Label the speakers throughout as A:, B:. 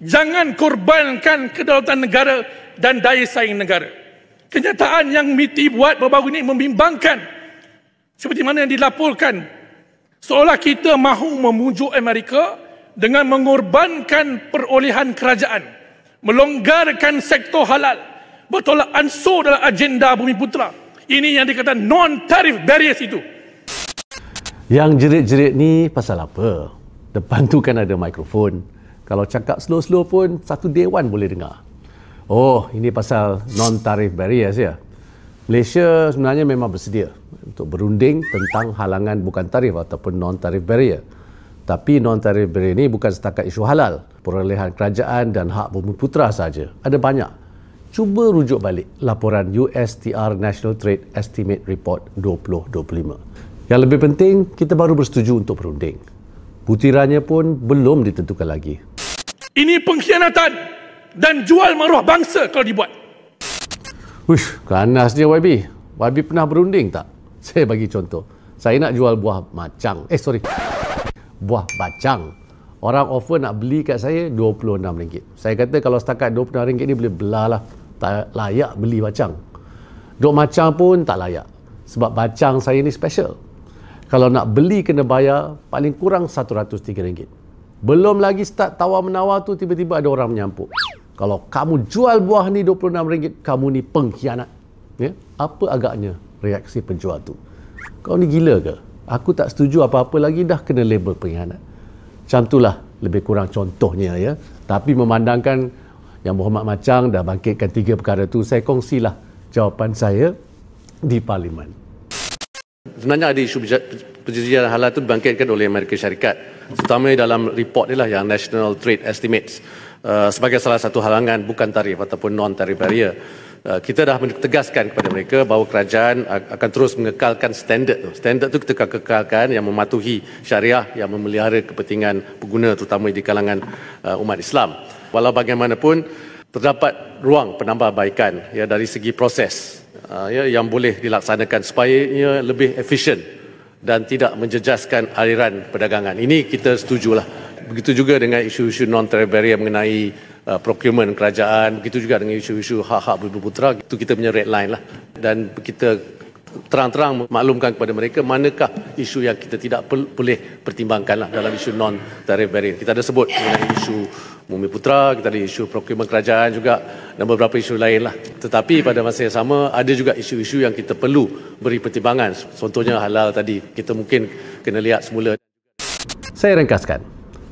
A: Jangan korbankan kedaulatan negara dan daya saing negara. Kenyataan yang MITI buat baru-baru ini membimbangkan. Seperti mana yang dilaporkan, seolah kita mahu memujuk Amerika dengan mengorbankan perolehan kerajaan, melonggarkan sektor halal, bertolak ansur dalam agenda Bumiputra. Ini yang dikatakan non-tarif barriers itu.
B: Yang jerit-jerit ni pasal apa? Depan tu kan ada mikrofon. Kalau cakap slow-slow pun satu dewan boleh dengar. Oh, ini pasal non-tarif barriers ya. Malaysia sebenarnya memang bersedia untuk berunding tentang halangan bukan tarif ataupun non-tarif barrier. Tapi non-tarif barrier ini bukan setakat isu halal, perolehan kerajaan dan hak Bumiputra saja. Ada banyak. Cuba rujuk balik laporan USTR National Trade Estimate Report 2025. Yang lebih penting, kita baru bersetuju untuk berunding. Butirannya pun belum ditentukan lagi.
A: Ini pengkhianatan dan jual maruah bangsa kalau dibuat.
B: Uish, ganasnya YB. YB pernah berunding tak? Saya bagi contoh. Saya nak jual buah macang. Buah bacang. Orang offer nak beli kat saya RM26. Saya kata kalau setakat RM26 ni boleh belah lah. Tak layak beli bacang. Duk macang pun tak layak. Sebab bacang saya ni special. Kalau nak beli kena bayar paling kurang RM103. Belum lagi start tawar-menawar tu tiba-tiba ada orang menyampuk. Kalau kamu jual buah ni RM26, kamu ni pengkhianat. Ya? Apa agaknya reaksi penjual tu? Kau ni gila ke? Aku tak setuju apa-apa lagi dah kena label pengkhianat. Macam itulah lebih kurang contohnya ya. Tapi memandangkan Yang Berhormat Macang dah bangkitkan 3 perkara tu, saya kongsilah jawapan saya di Parlimen.
C: Sebenarnya ada isu perjudian halal itu dibangkitkan oleh Amerika Syarikat, terutamanya dalam report ni lah yang National Trade Estimates sebagai salah satu halangan bukan tarif ataupun non-tarif barrier. Kita dah tegaskan kepada mereka bahawa kerajaan akan terus mengekalkan standard tu. Standard tu kita akan kekalkan yang mematuhi syariah, yang memelihara kepentingan pengguna terutama di kalangan umat Islam. Walau bagaimanapun terdapat ruang penambahbaikan ya dari segi proses yang boleh dilaksanakan supaya ia lebih efisien dan tidak menjejaskan aliran perdagangan. Ini kita setujulah. Begitu juga dengan isu-isu non-tarif barrier mengenai procurement kerajaan, begitu juga dengan isu-isu hak-hak Bumiputra. Itu kita punya red line lah. Dan kita terang-terang maklumkan kepada mereka manakah isu yang kita tidak boleh pertimbangkan lah dalam isu non-tarif barrier. Kita ada sebut mengenai isu Bumiputra, kita ada isu procurement kerajaan juga dan beberapa isu lain lah. Tetapi pada masa yang sama ada juga isu-isu yang kita perlu beri pertimbangan. Contohnya halal tadi, kita mungkin kena lihat semula.
B: Saya ringkaskan,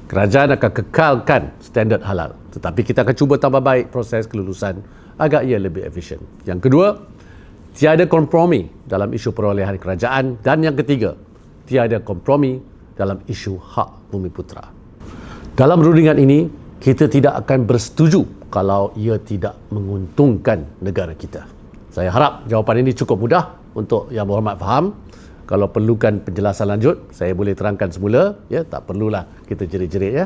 B: kerajaan akan kekalkan standard halal, tetapi kita akan cuba tambah baik proses kelulusan agar ia lebih efisien. Yang kedua, tiada kompromi dalam isu perolehan kerajaan. Dan yang ketiga, tiada kompromi dalam isu hak Bumiputra. Dalam rundingan ini, kita tidak akan bersetuju kalau ia tidak menguntungkan negara kita. Saya harap jawapan ini cukup mudah untuk Yang Berhormat faham. Kalau perlukan penjelasan lanjut, saya boleh terangkan semula. Ya, tak perlulah kita jerit-jerit ya.